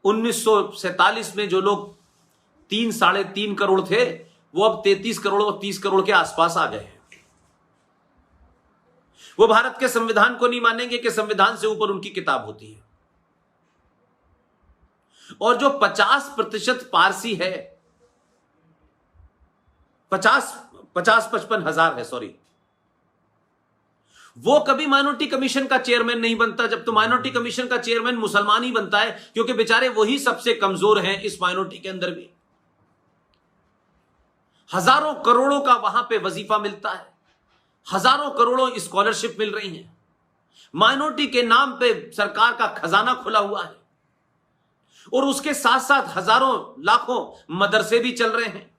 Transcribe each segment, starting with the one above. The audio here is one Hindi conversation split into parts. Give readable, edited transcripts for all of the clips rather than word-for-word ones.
1947 में जो लोग 3-3.5 करोड़ थे, वो अब 33 करोड़ और 30 करोड़ के आसपास आ गए हैं। वो भारत के संविधान को नहीं मानेंगे कि संविधान से ऊपर उनकी किताब होती है। और जो 50% पारसी है, 50-55 हजार है, सॉरी, वो कभी माइनॉरिटी कमीशन का चेयरमैन नहीं बनता। जब तो माइनॉरिटी कमीशन का चेयरमैन मुसलमान ही बनता है, क्योंकि बेचारे वही सबसे कमजोर हैं इस माइनॉरिटी के अंदर भी। हजारों करोड़ों का वहां पे वजीफा मिलता है, हजारों करोड़ों स्कॉलरशिप मिल रही है, माइनॉरिटी के नाम पे सरकार का खजाना खुला हुआ है, और उसके साथ साथ हजारों लाखों मदरसे भी चल रहे हैं।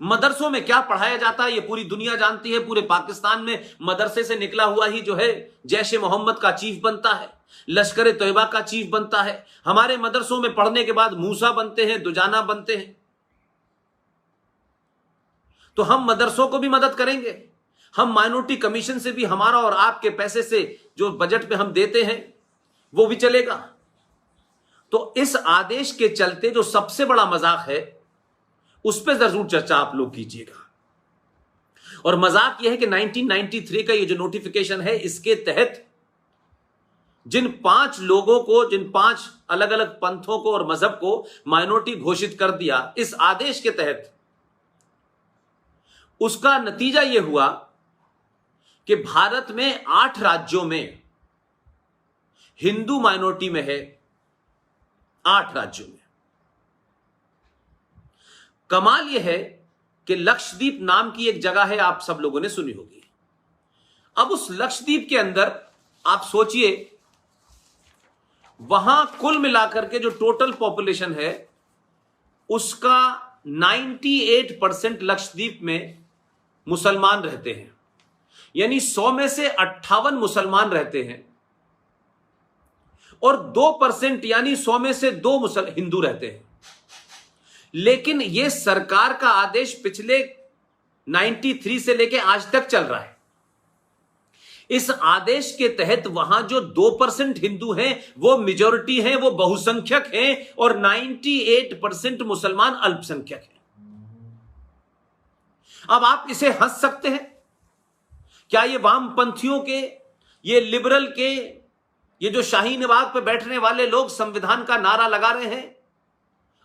मदरसों में क्या पढ़ाया जाता है ये पूरी दुनिया जानती है। पूरे पाकिस्तान में मदरसे से निकला हुआ ही जो है जैश ए मोहम्मद का चीफ बनता है, लश्कर तैयबा का चीफ बनता है। हमारे मदरसों में पढ़ने के बाद मूसा बनते हैं, दुजाना बनते हैं। तो हम मदरसों को भी मदद करेंगे, हम माइनॉरिटी कमीशन से भी हमारा और आपके पैसे से जो बजट पे हम देते हैं वो भी चलेगा। तो इस आदेश के चलते जो सबसे बड़ा मजाक है उस पर जरूर चर्चा आप लोग कीजिएगा। और मजाक यह है कि 1993 का ये जो नोटिफिकेशन है, इसके तहत जिन 5 लोगों को, जिन 5 अलग अलग पंथों को और मजहब को माइनॉरिटी घोषित कर दिया इस आदेश के तहत, उसका नतीजा यह हुआ कि भारत में 8 राज्यों में हिंदू माइनॉरिटी में है। 8 राज्यों में। कमाल यह है कि लक्षद्वीप नाम की एक जगह है, आप सब लोगों ने सुनी होगी। अब उस लक्षद्वीप के अंदर आप सोचिए, वहां कुल मिलाकर के जो टोटल पॉपुलेशन है उसका 98% लक्षद्वीप में मुसलमान रहते हैं। यानी 100 में से 58 मुसलमान रहते हैं और 2% यानी 100 में से 2 हिंदू रहते हैं। लेकिन यह सरकार का आदेश पिछले 93 से लेके आज तक चल रहा है। इस आदेश के तहत वहां जो 2% हिंदू हैं वो मेजॉरिटी हैं, वो बहुसंख्यक हैं, और 98% मुसलमान अल्पसंख्यक हैं। अब आप इसे हंस सकते हैं क्या? ये वामपंथियों के, ये लिबरल के, ये जो शाहीन बाग पे बैठने वाले लोग संविधान का नारा लगा रहे हैं,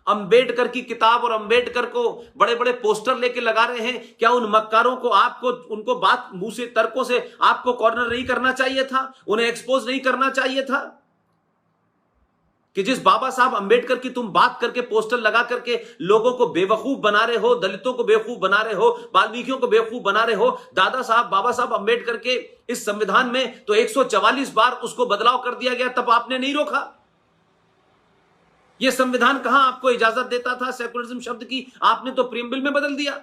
अंबेडकर की किताब और अंबेडकर को बड़े बड़े पोस्टर लेके लगा रहे हैं, क्या उन मक्कारों को, आपको उनको बात मुंह से, तर्कों से आपको कॉर्नर नहीं करना चाहिए था? उन्हें एक्सपोज नहीं करना चाहिए था कि जिस बाबा साहब अंबेडकर की तुम बात करके पोस्टर लगा करके लोगों को बेवकूफ बना रहे हो, दलितों को बेवकूफ बना रहे हो, वाल्मीकियों को बेवकूफ बना रहे हो, दादा साहब बाबा साहब अंबेडकर के इस संविधान में तो 144 बार उसको बदलाव कर दिया गया, तब आपने नहीं रोका। यह संविधान कहां आपको इजाजत देता था सेकुलरिज्म शब्द की? आपने तो प्रीएम्बल में बदल दिया।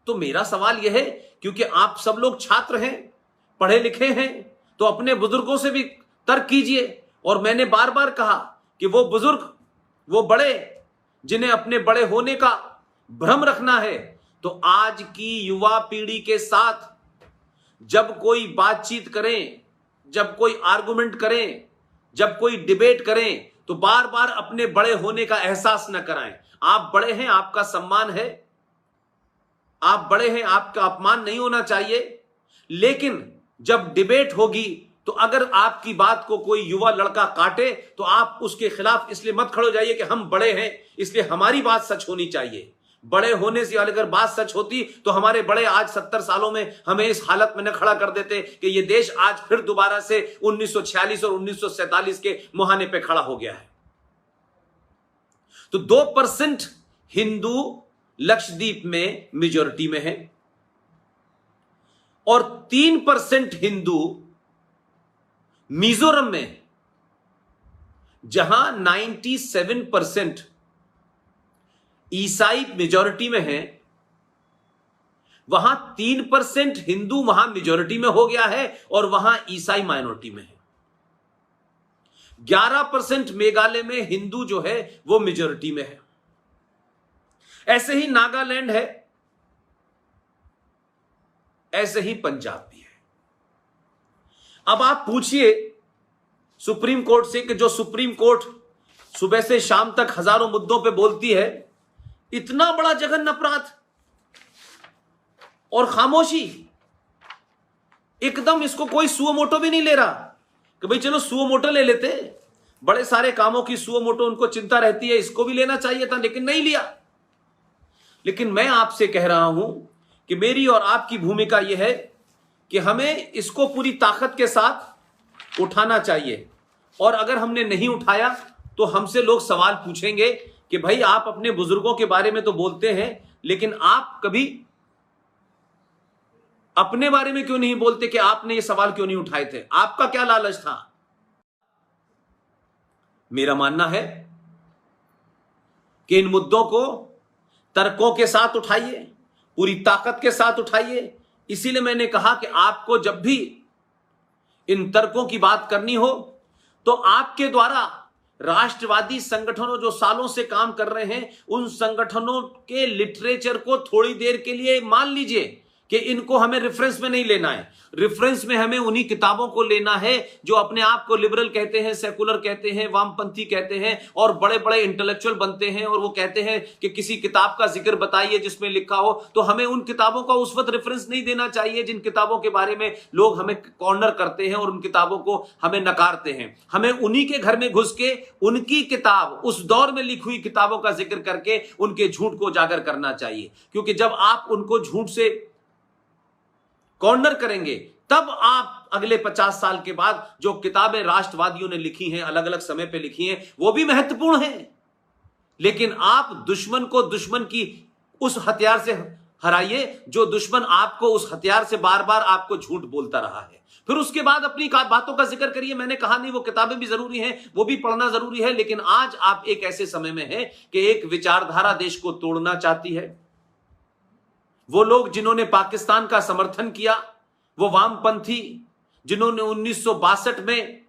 तो मेरा सवाल यह है, क्योंकि आप सब लोग छात्र हैं, पढ़े लिखे हैं, तो अपने बुजुर्गों से भी तर्क कीजिए। और मैंने बार बार कहा कि वो बुजुर्ग, वो बड़े, जिन्हें अपने बड़े होने का भ्रम रखना है, तो आज की युवा पीढ़ी के साथ जब कोई बातचीत करें, जब कोई आर्गुमेंट करें, जब कोई डिबेट करें, तो बार बार अपने बड़े होने का एहसास न कराएं। आप बड़े हैं, आपका सम्मान है, आप बड़े हैं, आपका अपमान नहीं होना चाहिए। लेकिन जब डिबेट होगी तो अगर आपकी बात को कोई युवा लड़का काटे तो आप उसके खिलाफ इसलिए मत खड़े हो जाइए कि हम बड़े हैं इसलिए हमारी बात सच होनी चाहिए। बड़े होने से अगर बात सच होती तो हमारे बड़े आज 70 सालों में हमें इस हालत में न खड़ा कर देते कि ये देश आज फिर दोबारा से 1946 और 1947 के मुहाने पे खड़ा हो गया है। तो 2% हिंदू लक्षद्वीप में मेजॉरिटी में है और 3% हिंदू मिजोरम में, जहां 97% ईसाई मेजॉरिटी में है, वहां 3% हिंदू वहां मेजॉरिटी में हो गया है और वहां ईसाई माइनॉरिटी में है। 11% मेघालय में हिंदू जो है वो मेजॉरिटी में है। ऐसे ही नागालैंड है, ऐसे ही पंजाब भी है। अब आप पूछिए, सुप्रीम कोर्ट से कि जो सुप्रीम कोर्ट सुबह से शाम तक हजारों मुद्दों पे बोलती है, इतना बड़ा जघन्य अपराध और खामोशी, एकदम इसको कोई सुओ मोटो भी नहीं ले रहा कि भाई चलो सुओ मोटो ले लेते, बड़े सारे कामों की सुओ मोटो उनको चिंता रहती है, इसको भी लेना चाहिए था, लेकिन नहीं लिया। लेकिन मैं आपसे कह रहा हूं कि मेरी और आपकी भूमिका यह है कि हमें इसको पूरी ताकत के साथ उठाना चाहिए, और अगर हमने नहीं उठाया तो हमसे लोग सवाल पूछेंगे कि भाई आप अपने बुजुर्गों के बारे में तो बोलते हैं, लेकिन आप कभी अपने बारे में क्यों नहीं बोलते कि आपने ये सवाल क्यों नहीं उठाए थे, आपका क्या लालच था। मेरा मानना है कि इन मुद्दों को तर्कों के साथ उठाइए, पूरी ताकत के साथ उठाइए। इसीलिए मैंने कहा कि आपको जब भी इन तर्कों की बात करनी हो तो आपके द्वारा राष्ट्रवादी संगठनों जो सालों से काम कर रहे हैं, उन संगठनों के लिटरेचर को थोड़ी देर के लिए मान लीजिए कि इनको हमें रेफरेंस में नहीं लेना है। रेफरेंस में हमें उन्हीं किताबों को लेना है जो अपने आप को लिबरल कहते हैं, सेकुलर कहते हैं, वामपंथी कहते हैं, और बड़े बड़े इंटेलेक्चुअल बनते हैं, और वो कहते हैं कि किसी किताब का जिक्र बताइए जिसमें लिखा हो। तो हमें उन किताबों का उस वक्त रेफरेंस नहीं देना चाहिए जिन किताबों के बारे में लोग हमें कॉर्नर करते हैं और उन किताबों को हमें नकारते हैं। हमें उन्हीं के घर में घुस के उनकी किताब, उस दौर में लिखी हुई किताबों का जिक्र करके उनके झूठ को उजागर करना चाहिए, क्योंकि जब आप उनको झूठ से कॉर्नर करेंगे तब आप अगले 50 साल के बाद जो किताबें राष्ट्रवादियों ने लिखी हैं, अलग अलग समय पे लिखी हैं, वो भी महत्वपूर्ण हैं, लेकिन आप दुश्मन को दुश्मन की उस हथियार से हराइए जो दुश्मन आपको उस हथियार से बार बार आपको झूठ बोलता रहा है। फिर उसके बाद अपनी बातों का जिक्र करिए। मैंने कहा नहीं, वो किताबें भी जरूरी हैं, वो भी पढ़ना जरूरी है, लेकिन आज आप एक ऐसे समय में हैं कि एक विचारधारा देश को तोड़ना चाहती है। वो लोग जिन्होंने पाकिस्तान का समर्थन किया, वो वामपंथी जिन्होंने 1962 में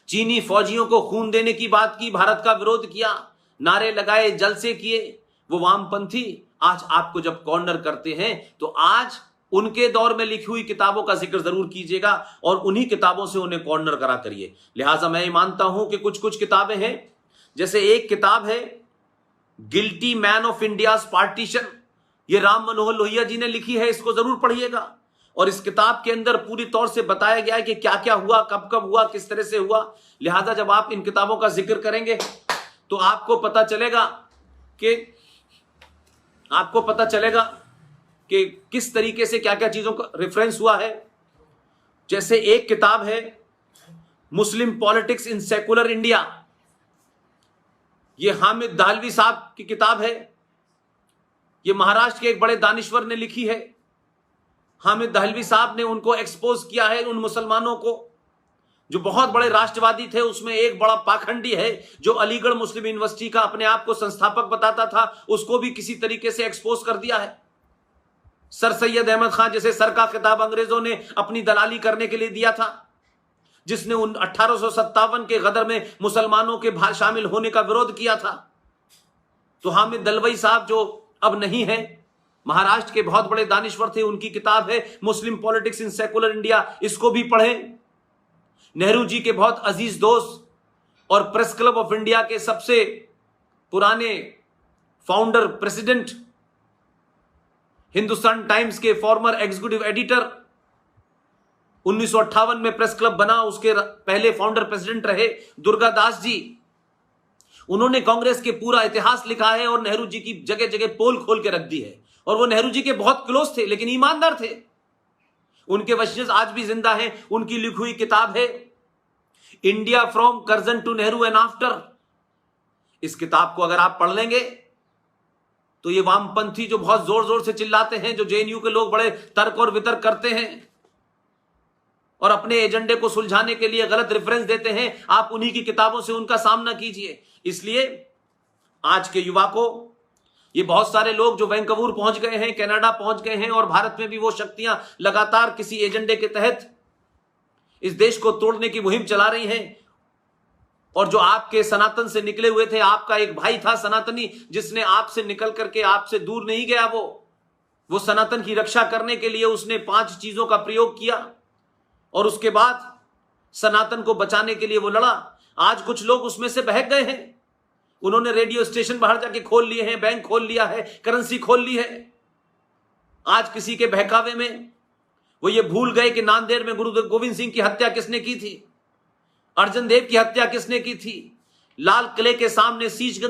चीनी फौजियों को खून देने की बात की, भारत का विरोध किया, नारे लगाए, जलसे किए, वो वामपंथी आज आपको जब कॉर्नर करते हैं तो आज उनके दौर में लिखी हुई किताबों का जिक्र जरूर कीजिएगा और उन्हीं किताबों से उन्हें कॉर्नर करा करिए। लिहाजा मैं मानता हूं कि कुछ कुछ किताबें हैं, जैसे एक किताब है guilty man of India's partition, ये राम मनोहर लोहिया जी ने लिखी है, इसको जरूर पढ़िएगा। और इस किताब के अंदर पूरी तौर से बताया गया है कि क्या क्या हुआ, कब कब हुआ, किस तरह से हुआ। लिहाजा जब आप इन किताबों का जिक्र करेंगे तो आपको पता चलेगा कि किस तरीके से क्या क्या चीजों का रेफरेंस हुआ है। जैसे एक किताब है मुस्लिम पॉलिटिक्स इन सेकुलर इंडिया, ये हामिद दाहलवी साहब की किताब है, ये महाराष्ट्र के एक बड़े दानिश्वर ने लिखी है। हामिद दाहलवी साहब ने उनको एक्सपोज किया है, उन मुसलमानों को जो बहुत बड़े राष्ट्रवादी थे। उसमें एक बड़ा पाखंडी है जो अलीगढ़ मुस्लिम यूनिवर्सिटी का अपने आप को संस्थापक बताता था, उसको भी किसी तरीके से एक्सपोज कर दिया है। सर सैयद अहमद खान जैसे सर का खिताब अंग्रेजों ने अपनी दलाली करने के लिए दिया था, जिसने 1857 के गदर में मुसलमानों के शामिल होने का विरोध किया था। तो हामिद दलवई साहब जो अब नहीं है, महाराष्ट्र के बहुत बड़े दानिश्वर थे, उनकी किताब है मुस्लिम पॉलिटिक्स इन सेकुलर इंडिया, इसको भी पढ़ें। नेहरू जी के बहुत अजीज दोस्त और प्रेस क्लब ऑफ इंडिया के सबसे पुराने फाउंडर प्रेसिडेंट, हिंदुस्तान टाइम्स के फॉर्मर एग्जीक्यूटिव एडिटर, 1958 में प्रेस क्लब बना, उसके पहले फाउंडर प्रेसिडेंट रहे दुर्गा दास जी। उन्होंने कांग्रेस के पूरा इतिहास लिखा है और नेहरू जी की जगह जगह पोल खोल के रख दी है। और वो नेहरू जी के बहुत क्लोज थे, लेकिन ईमानदार थे। उनके वंशज आज भी जिंदा हैं। उनकी लिखी हुई किताब है India from Curzon to Nehru and after. इस किताब को अगर आप पढ़ लेंगे तो ये वामपंथी जो बहुत जोर जोर से चिल्लाते हैं, जो जेएनयू के लोग बड़े तर्क और वितर्क करते हैं और अपने एजेंडे को सुलझाने के लिए गलत रेफरेंस देते हैं, आप उन्हीं की किताबों से उनका सामना कीजिए। इसलिए आज के युवा को, ये बहुत सारे लोग जो वैंकूवर पहुंच गए हैं, कनाडा पहुंच गए हैं, और भारत में भी वो शक्तियां लगातार किसी एजेंडे के तहत इस देश को तोड़ने की मुहिम चला रही हैं। और जो आपके सनातन से निकले हुए थे, आपका एक भाई था सनातनी जिसने आपसे निकल करके आपसे दूर नहीं गया, वो सनातन की रक्षा करने के लिए उसने 5 चीजों का प्रयोग किया और उसके बाद सनातन को बचाने के लिए वो लड़ा। आज कुछ लोग उसमें से बहक गए हैं, उन्होंने रेडियो स्टेशन बाहर जाके खोल लिए हैं, बैंक खोल लिया है, करेंसी खोल ली है। आज किसी के बहकावे में वो ये भूल गए कि नांदेड़ में गुरु गोविंद सिंह की हत्या किसने की थी, अर्जन देव की हत्या किसने की थी, लाल किले के सामने शीश